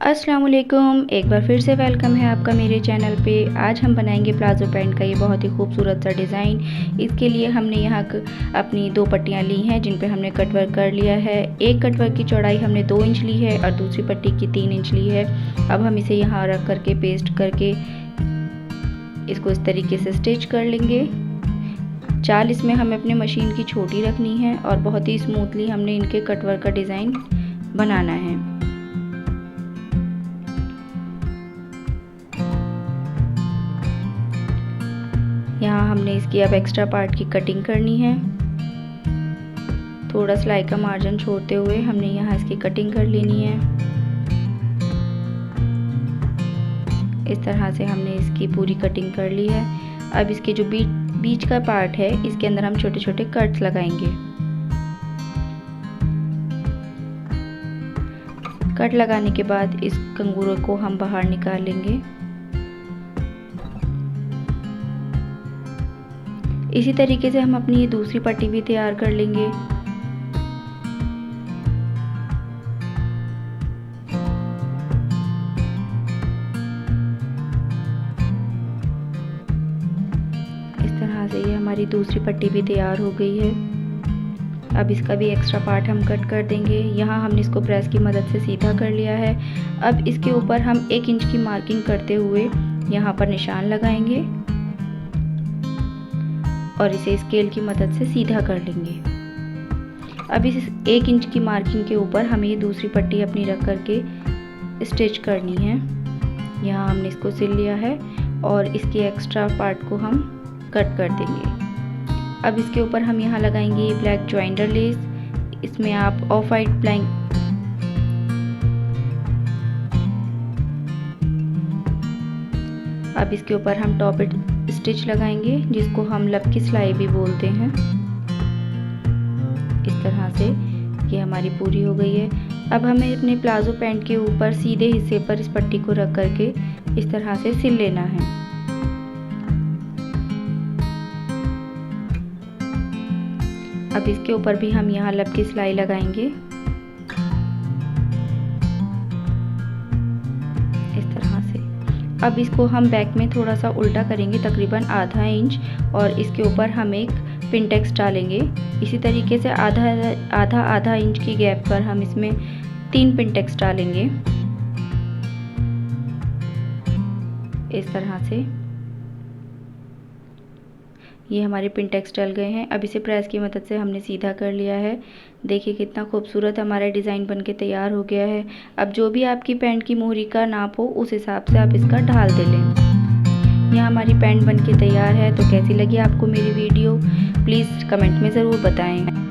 अस्सलाम वालेकुम, एक बार फिर से वेलकम है आपका मेरे चैनल पे। आज हम बनाएंगे प्लाज़ो पैंट का ये बहुत ही खूबसूरत सा डिज़ाइन। इसके लिए हमने यहाँ अपनी 2 पट्टियाँ ली हैं जिन पे हमने कटवर्क कर लिया है। एक कटवर्क की चौड़ाई हमने 2 इंच ली है और दूसरी पट्टी की 3 इंच ली है। अब हम इसे यहाँ रख करके पेस्ट करके इसको इस तरीके से स्टिच कर लेंगे। चाल इसमें हमें अपने मशीन की छोटी रखनी है और बहुत ही स्मूथली हमने इनके कटवर्क का डिज़ाइन बनाना है। यहाँ हमने इसकी अब एक्स्ट्रा पार्ट की कटिंग करनी है। थोड़ा सिलाई का मार्जिन छोड़ते हुए हमने यहाँ इसकी कटिंग कर लेनी है। इस तरह से हमने इसकी पूरी कटिंग कर ली है। अब इसके जो बीच का पार्ट है इसके अंदर हम छोटे छोटे कट्स लगाएंगे। कट लगाने के बाद इस कंगूरे को हम बाहर निकाल लेंगे। इसी तरीके से हम अपनी ये दूसरी पट्टी भी तैयार कर लेंगे। इस तरह से ये हमारी दूसरी पट्टी भी तैयार हो गई है। अब इसका भी एक्स्ट्रा पार्ट हम कट कर देंगे। यहाँ हमने इसको प्रेस की मदद से सीधा कर लिया है। अब इसके ऊपर हम 1 इंच की मार्किंग करते हुए यहाँ पर निशान लगाएंगे और इसे स्केल की मदद से सीधा कर लेंगे। अब इस 1 इंच की मार्किंग के ऊपर हमें ये दूसरी पट्टी अपनी रख करके स्टिच करनी है। यहाँ हमने इसको सिल लिया है और इसके एक्स्ट्रा पार्ट को हम कट कर देंगे। अब इसके ऊपर हम यहाँ लगाएंगे ये ब्लैक जॉइंटर लेस। इसमें आप ऑफ वाइट ब्लैंक अब इसके ऊपर हम टॉप स्टिच लगाएंगे जिसको हम लब की सिलाई भी बोलते हैं। इस तरह से ये हमारी पूरी हो गई है। अब हमें अपने प्लाजो पैंट के ऊपर सीधे हिस्से पर इस पट्टी को रख करके इस तरह से सिल लेना है। अब इसके ऊपर भी हम यहाँ लब की सिलाई लगाएंगे इस तरह से। अब इसको हम बैक में थोड़ा सा उल्टा करेंगे तकरीबन आधा इंच और इसके ऊपर हम एक पिनटेक्स डालेंगे। इसी तरीके से आधा इंच की गैप पर हम इसमें 3 पिनटेक्स डालेंगे इस तरह से। ये हमारे पिनटेक्स डल गए हैं। अब इसे प्रेस की मदद से हमने सीधा कर लिया है। देखिए कितना खूबसूरत हमारा डिज़ाइन बनके तैयार हो गया है। अब जो भी आपकी पैंट की मोहरी का नाप हो उस हिसाब से आप इसका ढाल दे लें। यहाँ हमारी पैंट बनके तैयार है। तो कैसी लगी आपको मेरी वीडियो प्लीज़ कमेंट में ज़रूर बताएं।